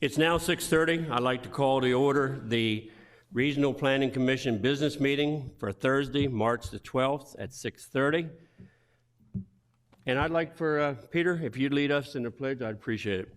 It's now 6:30. I'd like to call to order the Regional Planning Commission business meeting for Thursday, March the 12th at 6:30. And I'd like for Peter, if you'd lead us in the pledge, I'd appreciate it.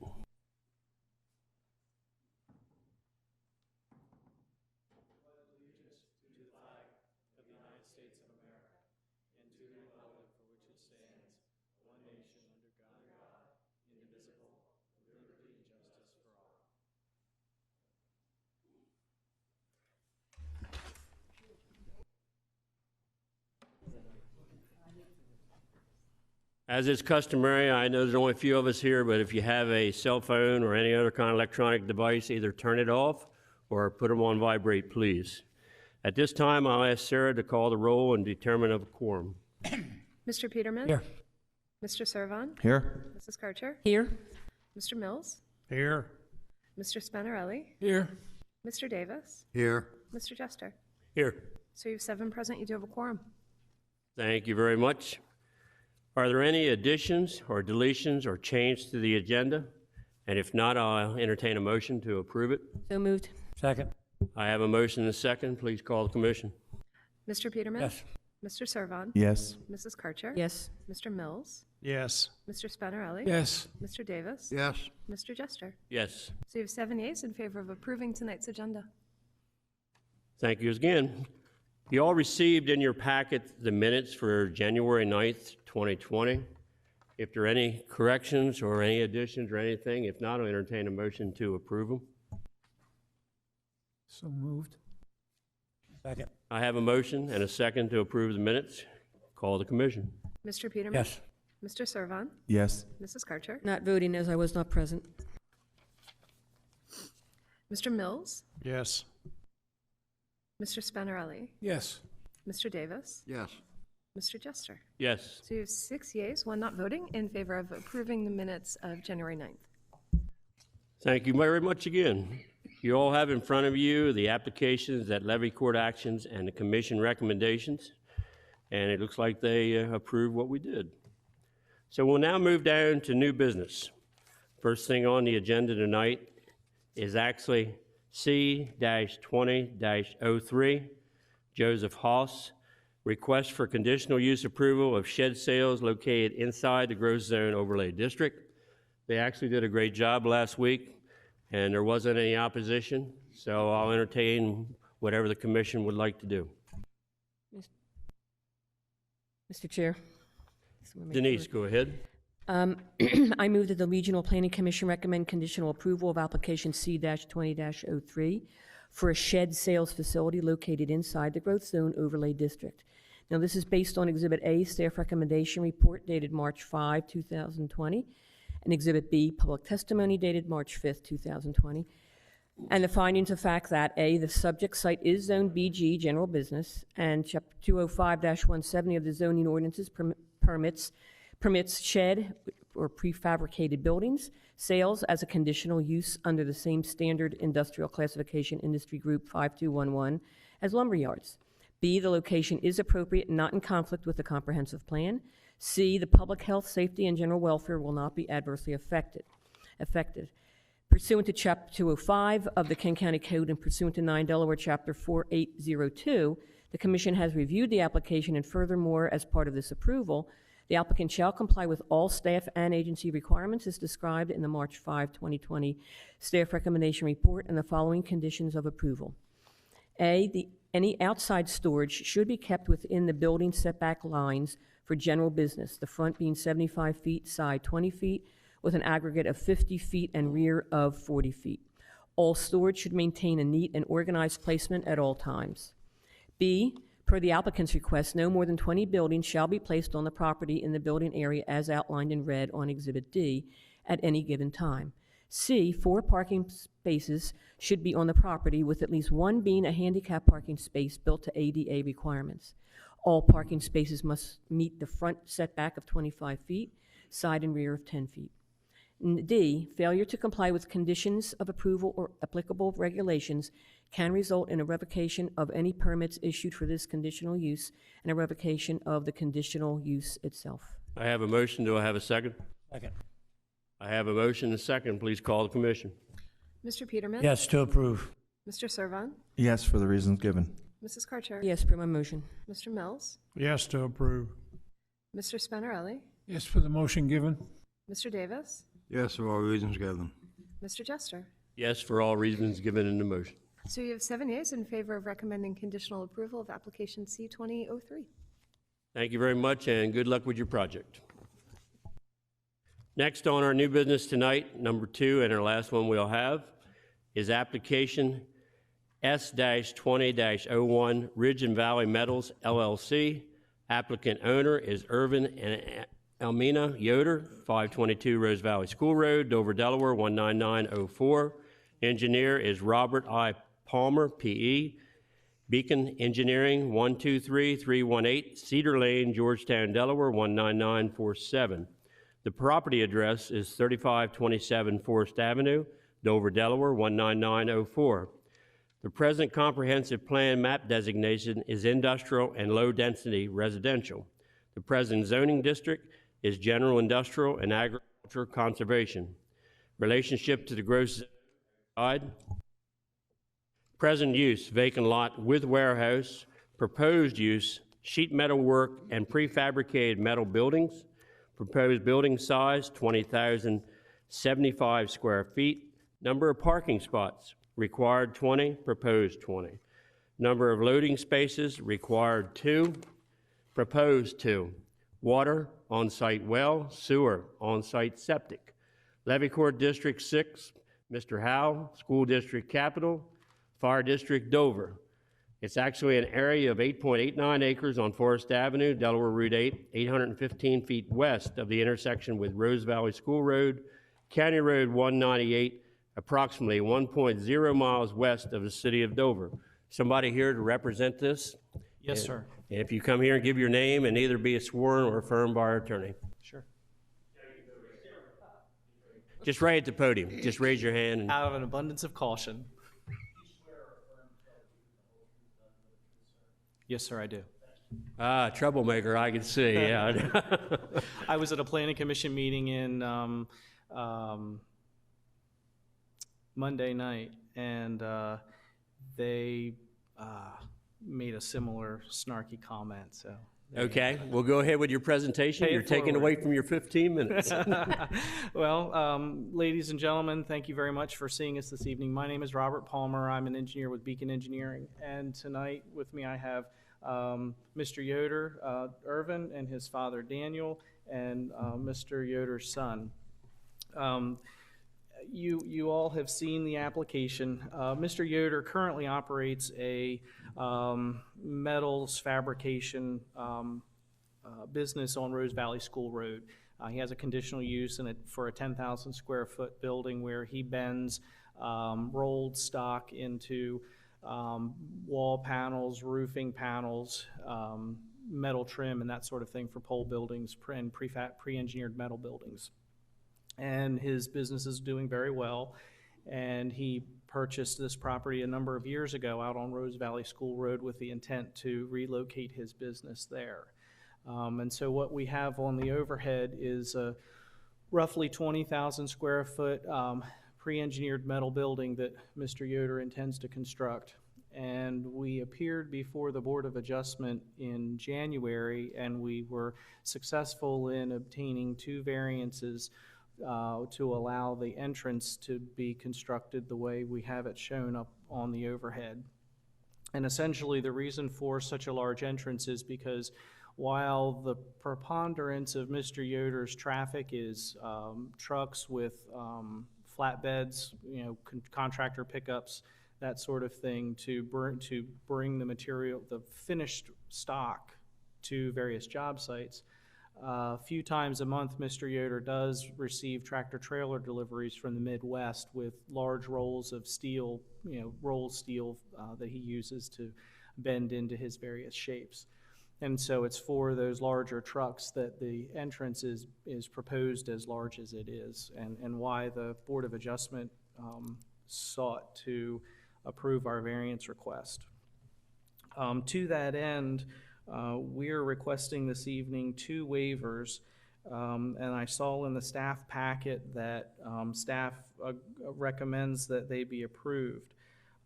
As is customary, I know there's only a few of us here, but if you have a cell phone or any other kind of electronic device, either turn it off or put them on vibrate, please. At this time, I'll ask Sarah to call the roll and determine of a quorum. Mr. Peterman? Here. Mr. Servan? Here. Mrs. Karcher? Here. Mr. Mills? Here. Mr. Spinarelli? Here. Mr. Davis? Here. Mr. Jester? Here. So you have 7 present, you do have a quorum. Thank you very much. Are there any additions or deletions or change to the agenda? And if not, I'll entertain a motion to approve it. So moved. Second. I have a motion and a second. Please call the commission. Mr. Peterman? Yes. Mr. Servan? Yes. Mrs. Karcher? Yes. Mr. Mills? Yes. Mr. Spinarelli? Yes. Mr. Davis? Yes. Mr. Jester? Yes. So you have 7 yeas in favor of approving tonight's agenda. Thank you again. You all received in your packet the minutes for January 9th, 2020. If there are any corrections or any additions or anything, if not, I'll entertain a motion to approve them. So moved. Second. I have a motion and a second to approve the minutes. Call the commission. Mr. Peterman? Yes. Mr. Servan? Yes. Mrs. Karcher? Not voting as I was not present. Mr. Mills? Yes. Mr. Spinarelli? Yes. Mr. Davis? Yes. Mr. Jester? Yes. So you have 6 yeas, 1 not voting, in favor of approving the minutes of January 9th. Thank you very much again. You all have in front of you the applications that levy court actions and the commission recommendations, and it looks like they approved what we did. So we'll now move down to new business. First thing on the agenda tonight is actually C-20-03, Joseph Haas, request for conditional use approval of shed sales located inside the growth zone overlay district. They actually did a great job last week, and there wasn't any opposition, so I'll entertain whatever the commission would like to do. Mr. Chair. Denise, go ahead. I move that the Regional Planning Commission recommend conditional approval of application C-20-03 for a shed sales facility located inside the Growth Zone Overlay District. Now, this is based on Exhibit A, Staff Recommendation Report dated March 5, 2020, and Exhibit B, Public Testimony dated March 5, 2020, and the findings of fact that A, the subject site is Zone BG, General Business, and Chapter 205-170 of the zoning ordinances permits shed or prefabricated buildings sales as a conditional use under the same standard industrial classification industry group 5211 as lumber yards. B, the location is appropriate and not in conflict with the comprehensive plan. C, the public health, safety, and general welfare will not be adversely affected. Pursuant to Chapter 205 of the Kent County Code and pursuant to 9 Delaware Chapter 4802, the Commission has reviewed the application, and furthermore, as part of this approval, the applicant shall comply with all staff and agency requirements as described in the March 5, 2020 Staff Recommendation Report and the following conditions of approval. A, any outside storage should be kept within the building setback lines for general business, the front being 75 feet, side 20 feet, with an aggregate of 50 feet and rear of 40 feet. All storage should maintain a neat and organized placement at all times. B, per the applicant's request, no more than 20 buildings shall be placed on the property in the building area as outlined in red on Exhibit D at any given time. C, 4 parking spaces should be on the property, with at least 1 being a handicap parking space built to ADA requirements. All parking spaces must meet the front setback of 25 feet, side and rear of 10 feet. D, failure to comply with conditions of approval or applicable regulations can result in a revocation of any permits issued for this conditional use and a revocation of the conditional use itself. I have a motion. Do I have a second? Second. I have a motion and a second. Please call the commission. Mr. Peterman? Yes, to approve. Mr. Servon? Yes, for the reasons given. Mrs. Carter? Yes, per my motion. Mr. Mills? Yes, to approve. Mr. Spinarelli? Yes, for the motion given. Mr. Davis? Yes, for all reasons given. Mr. Jester? Yes, for all reasons given in the motion. So you have 7 yeas in favor of recommending conditional approval of application C-2003. Thank you very much, and good luck with your project. Next on our new business tonight, number 2, and our last one we'll have, is application S-20-01 Ridge and Valley Metals, LLC. Applicant owner is Irvin and Elmina Yoder, 522 Rose Valley School Road, Dover, Delaware, 19904. Engineer is Robert I. Palmer, P.E. Beacon Engineering, 123318 Cedar Lane, Georgetown, Delaware, 19947. The property address is 3527 Forest Avenue, Dover, Delaware, 19904. The present comprehensive plan map designation is industrial and low-density residential. The present zoning district is general industrial and agriculture conservation. Relationship to the gross side. Present use, vacant lot with warehouse. Proposed use, sheet metal work and prefabricated metal buildings. Proposed building size, 20,075 square feet. Number of parking spots, required 20, proposed 20. Number of loading spaces, required 2, proposed 2. Water, on-site well, sewer, on-site septic. Levy Court District 6, Mr. Howe, School District Capital, Fire District Dover. It's actually an area of 8.89 acres on Forest Avenue, Delaware Route 8, 815 feet west of the intersection with Rose Valley School Road, County Road 198, approximately 1.0 miles west of the city of Dover. Somebody here to represent this? Yes, sir. And if you come here and give your name and either be sworn or affirmed by our attorney. Sure. Just right at the podium. Just raise your hand. And Out of an abundance of caution. Yes, sir, I do. troublemaker, I can see, yeah. I was at a planning commission meeting in Monday night, and they made a similar snarky comment, so. Okay, we'll go ahead with your presentation. Pay it You're taken forward. away from your 15 minutes. Well, ladies and gentlemen, thank you very much for seeing us this evening. My name is Robert Palmer. I'm an engineer with Beacon Engineering, and tonight with me I have Mr. Yoder, Irvin, and his father Daniel, and Mr. Yoder's son. You all have seen the application. Mr. Yoder currently operates a metals fabrication business on Rose Valley School Road. He has a conditional use for a 10,000 square foot building where he bends rolled stock into wall panels, roofing panels, metal trim, and that sort of thing for pole buildings and pre-engineered metal buildings. And his business is doing very well, and he purchased this property a number of years ago out on Rose Valley School Road with the intent to relocate his business there. And so what we have on the overhead is a roughly 20,000 square foot pre-engineered metal building that Mr. Yoder intends to construct. And we appeared before the Board of Adjustment in January, and we were successful in obtaining 2 variances to allow the entrance to be constructed the way we have it shown up on the overhead. And essentially the reason for such a large entrance is because while the preponderance of Mr. Yoder's traffic is trucks with flatbeds, contractor pickups, that sort of thing, to bring the material, the finished stock, to various job sites. A few times a month, Mr. Yoder does receive tractor-trailer deliveries from the Midwest with large rolls of steel, rolled steel that he uses to bend into his various shapes. And so it's for those larger trucks that the entrance is proposed as large as it is, and why the Board of Adjustment sought to approve our variance request. To that end, we're requesting this evening 2 waivers And I saw in the staff packet that staff recommends that they be approved.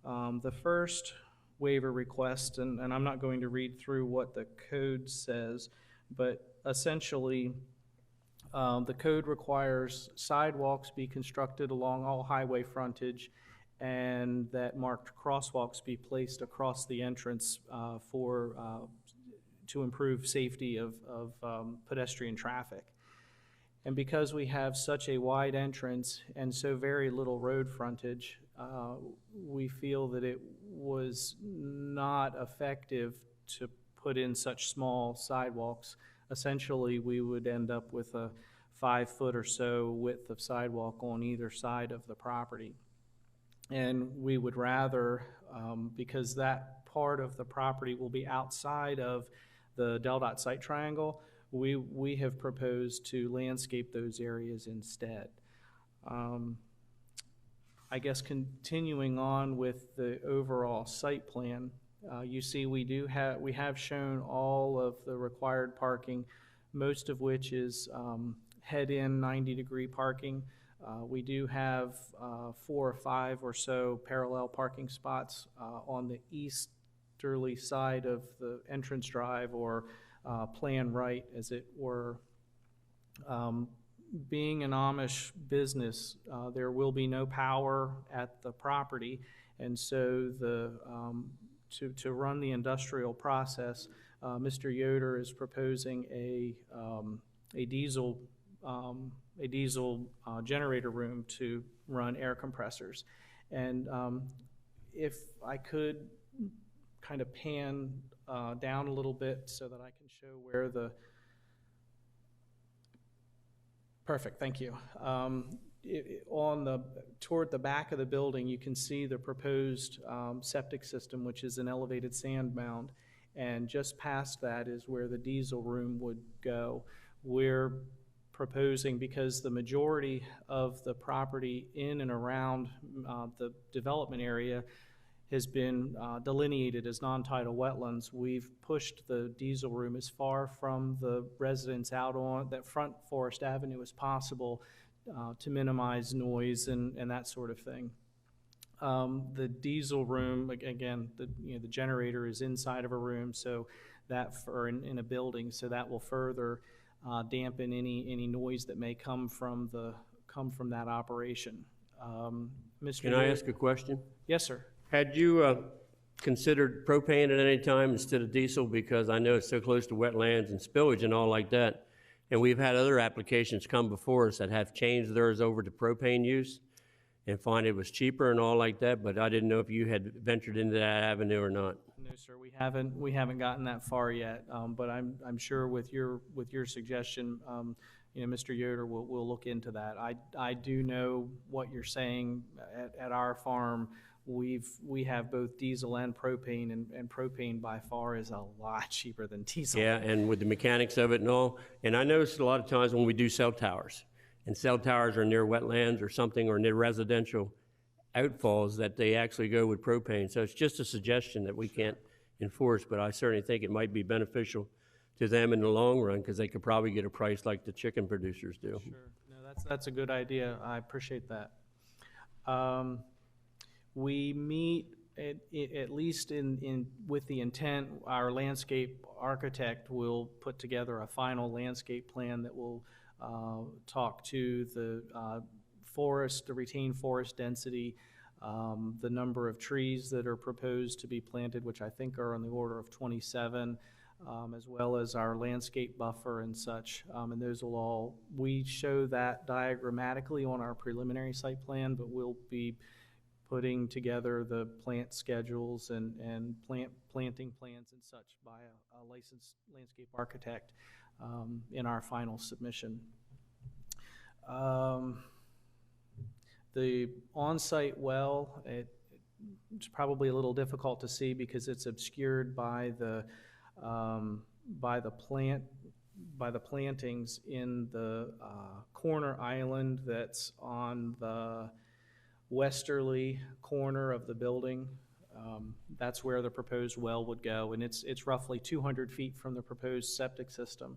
The first waiver request, and I'm not going to read through what the code says, but essentially the code requires sidewalks be constructed along all highway frontage and that marked crosswalks be placed across the entrance to improve safety of pedestrian traffic. And because we have such a wide entrance and so very little road frontage, we feel that it was not effective to put in such small sidewalks. Essentially, we would end up with a 5 foot or so width of sidewalk on either side of the property. And we would rather, because that part of the property will be outside of the Del Dot site triangle, we have proposed to landscape those areas instead. I guess continuing on with the overall site plan, you see we have shown all of the required parking, most of which is head-in 90-degree parking. We do have 4 or 5 or so parallel parking spots on the easterly side of the entrance drive, or plan right, as it were. Being an Amish business, there will be no power at the property, and so to run the industrial process, Mr. Yoder is proposing a diesel generator room to run air compressors. And if I could kind of pan down a little bit so that I can show where the, perfect, thank you. Toward the back of the building, you can see the proposed septic system, which is an elevated sand mound. And just past that is where the diesel room would go. We're proposing, because the majority of the property in and around the development area has been delineated as non-tidal wetlands, we've pushed the diesel room as far from the residents out on that front Forest Avenue as possible to minimize noise and that sort of thing. The diesel room, again, the generator is inside of a room, so that in a building, so that will further dampen any noise that may come from that operation. Mr. Can I ask a question? Yes, sir. Had you considered propane at any time instead of diesel? Because I know it's so close to wetlands and spillage and all like that. And we've had other applications come before us that have changed theirs over to propane use and find it was cheaper and all like that, but I didn't know if you had ventured into that avenue or not. No, sir, we haven't gotten that far yet. But I'm sure with your suggestion, Mr. Yoder will look into that. I do know what you're saying. At our farm, we have both diesel and propane, and propane by far is a lot cheaper than diesel. Yeah, and with the mechanics of it and all. And I noticed a lot of times when we do cell towers, and cell towers are near wetlands or something, or near residential outfalls, that they actually go with propane. So it's just a suggestion that we can't enforce, but I certainly think it might be beneficial to them in the long run, because they could probably get a price like the chicken producers do. Sure. No, that's a good idea. I appreciate that. We meet at least with the intent, our landscape architect will put together a final landscape plan that will talk to the forest, the retained forest density, the number of trees that are proposed to be planted, which I think are on the order of 27, as well as our landscape buffer and such. And those will all, we show that diagrammatically on our preliminary site plan, but we'll be putting together the plant schedules and planting plans and such by a licensed landscape architect in our final submission. The on-site well, it's probably a little difficult to see because it's obscured by the plantings in the corner island that's on the westerly corner of the building. That's where the proposed well would go, and it's roughly 200 feet from the proposed septic system.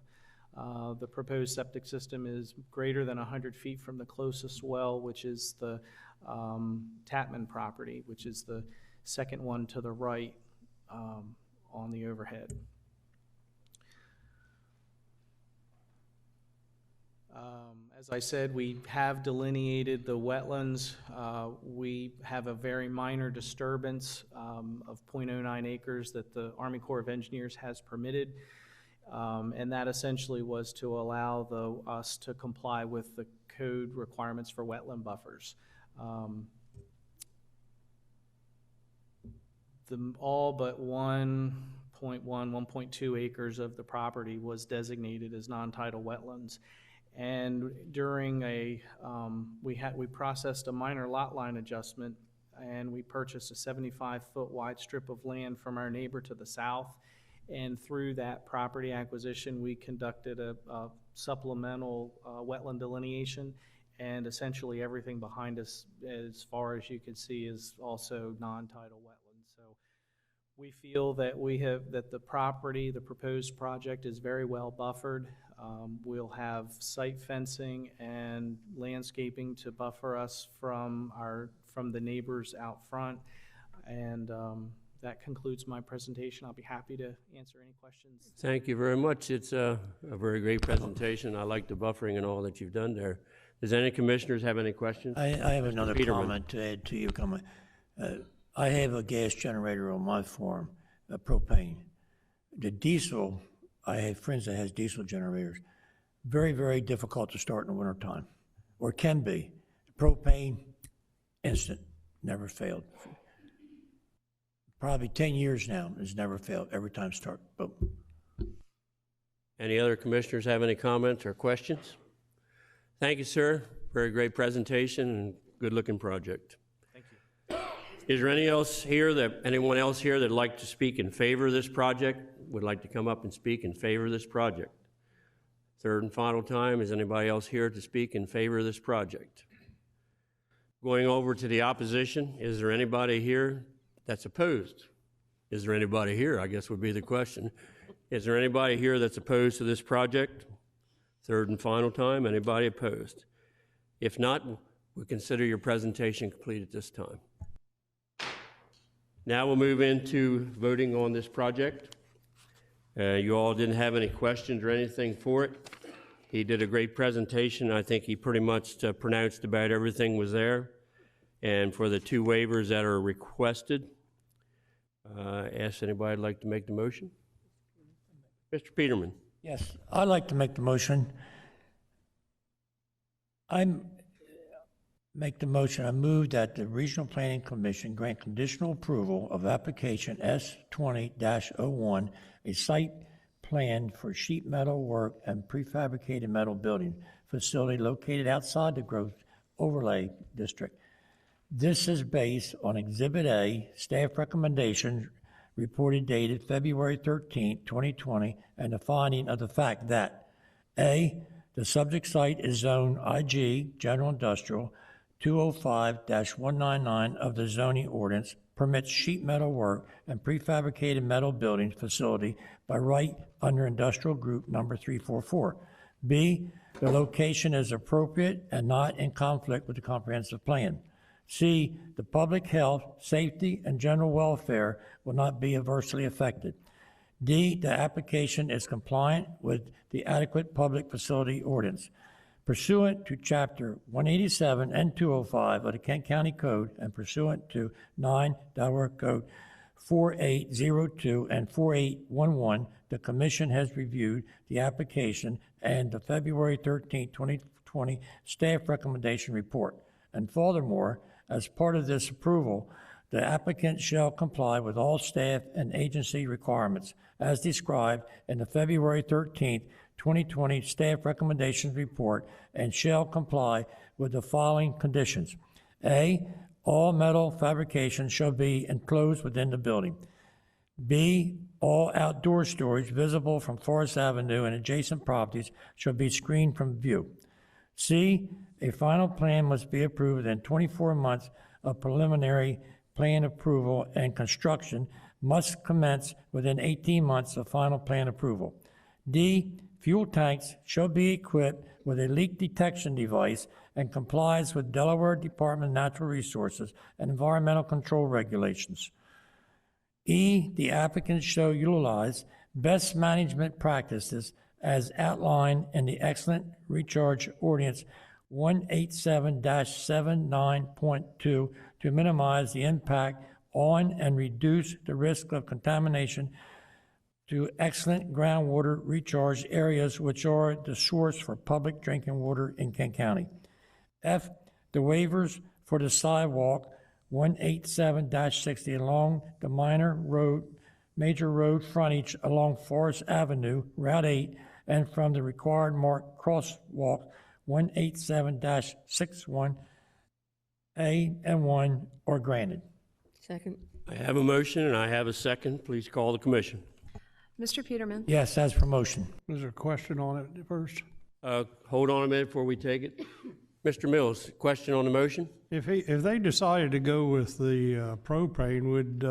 The proposed septic system is greater than 100 feet from the closest well, which is the Tapman property, which is the second one to the right on the overhead. As I said, we have delineated the wetlands. We have a very minor disturbance of 0.09 acres that the Army Corps of Engineers has permitted, and that essentially was to allow us to comply with the code requirements for wetland buffers. All but 1.2 acres of the property was designated as non-tidal wetlands. And during we processed a minor lot line adjustment, and we purchased a 75-foot wide strip of land from our neighbor to the south. And through that property acquisition, we conducted a supplemental wetland delineation, and essentially everything behind us, as far as you can see, is also non-tidal wetlands. So we feel that that the proposed project is very well buffered. We'll have site fencing and landscaping to buffer us from the neighbors out front. And that concludes my presentation. I'll be happy to answer any questions. Thank you very much. It's a very great presentation. I like the buffering and all that you've done there. Does any commissioners have any questions? I have another Peterman. comment to add to your comment. I have a gas generator on my farm, propane. The diesel, I have friends that has diesel generators. Very, very difficult to start in the wintertime, or can be. Propane, instant, never failed. Probably 10 years now, it's never failed, every time start, boom. Any other commissioners have any comments or questions? Thank you, sir. Very great presentation and good-looking project. Thank you. Is there anyone else here that'd like to speak in favor of this project, would like to come up and speak in favor of this project? Third and final time, is anybody else here to speak in favor of this project? Going over to the opposition, is there anybody here that's opposed? Is there anybody here, I guess would be the question. Is there anybody here that's opposed to this project? Third and final time, anybody opposed? If not, we consider your presentation complete at this time. Now we'll move into voting on this project. You all didn't have any questions or anything for it. He did a great presentation. I think he pretty much pronounced about everything was there. And for the two waivers that are requested, ask anybody who'd like to make the motion? Mr. Peterman. Yes, I'd like to make the motion. I move that the Regional Planning Commission grant conditional approval of application S20-01, a site plan for sheet metal work and prefabricated metal building facility located outside the growth overlay district. This is based on Exhibit A, staff recommendations reported dated February 13, 2020, and the finding of the fact that A, the subject site is zone IG, General Industrial, 205-199 of the zoning ordinance, permits sheet metal work and prefabricated metal building facility by right under Industrial Group Number 344. B, the location is appropriate and not in conflict with the comprehensive plan. C, the public health, safety, and general welfare will not be adversely affected. D, the application is compliant with the adequate public facility ordinance. Pursuant to Chapter 187 and 205 of the Kent County Code and pursuant to 9 Delaware Code 4802 and 4811, the Commission has reviewed the application and the February 13, 2020 staff recommendation report. And furthermore, as part of this approval, the applicant shall comply with all staff and agency requirements as described in the February 13, 2020 staff recommendations report and shall comply with the following conditions. A, all metal fabrications shall be enclosed within the building. B, all outdoor storage visible from Forest Avenue and adjacent properties shall be screened from view. C, a final plan must be approved within 24 months of preliminary plan approval, and construction must commence within 18 months of final plan approval. D, fuel tanks shall be equipped with a leak detection device and complies with Delaware Department of Natural Resources and Environmental Control regulations. E, the applicant shall utilize best management practices as outlined in the Excellent Recharge Ordinance 187-79.2 to minimize the impact on and reduce the risk of contamination to excellent groundwater recharge areas which are the source for public drinking water in Kent County. F, the waivers for the sidewalk 187-60 along the major road frontage along Forest Avenue, Route 8, and from the required marked crosswalk 187-61A and 1 are granted. Second. I have a motion and I have a second. Please call the commission. Mr. Peterman? Yes, as for motion. Was there a question on it first? Hold on a minute before we take it. Mr. Mills, question on the motion? If they decided to go with the propane, would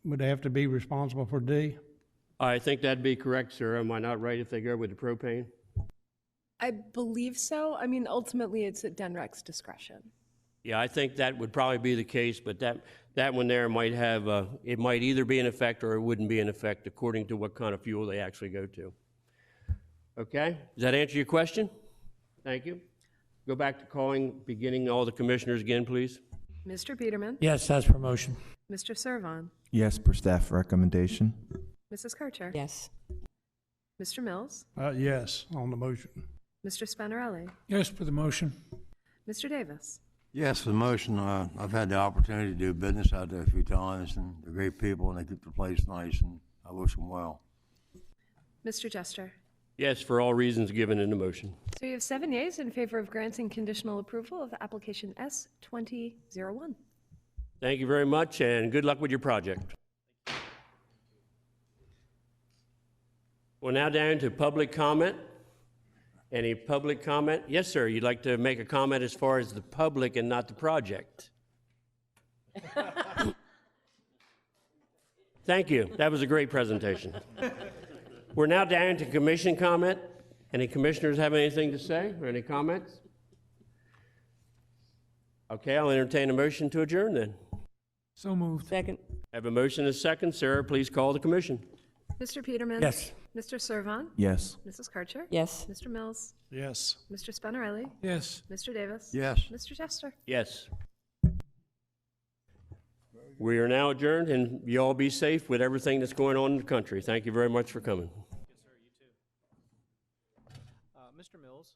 would they have to be responsible for D? I think that'd be correct, sir. Am I not right if they go with the propane? I believe so. I mean, ultimately, it's at DENREC's discretion. Yeah, I think that would probably be the case, but that one there might have, it might either be in effect or it wouldn't be in effect according to what kind of fuel they actually go to. Okay? Does that answer your question? Thank you. Go back to beginning all the commissioners again, please. Mr. Peterman? Yes, as for motion. Mr. Servon? Yes, per staff recommendation. Mrs. Karcher? Yes. Mr. Mills? Yes, on the motion. Mr. Spanarelli? Yes, for the motion. Mr. Davis? Yes, for the motion. I've had the opportunity to do business out there a few times, and they're great people, and they keep the place nice, and I wish them well. Mr. Jester? Yes, for all reasons given in the motion. So you have 7 yeas in favor of granting conditional approval of application S2001. Thank you very much, and good luck with your project. We're now down to public comment. Any public comment? Yes, sir, you'd like to make a comment as far as the public and not the project. Thank you. That was a great presentation. We're now down to commission comment. Any commissioners have anything to say or any comments? Okay, I'll entertain a motion to adjourn then. So moved. Second. I have a motion and a second. Sarah, please call the commission. Mr. Peterman? Yes. Mr. Servon? Yes. Mrs. Karcher? Yes. Mr. Mills? Yes. Mr. Spanarelli? Yes. Mr. Davis? Yes. Mr. Jester? Yes. We are now adjourned, and you all be safe with everything that's going on in the country. Thank you very much for coming. Yes, sir, you too. Mr. Mills?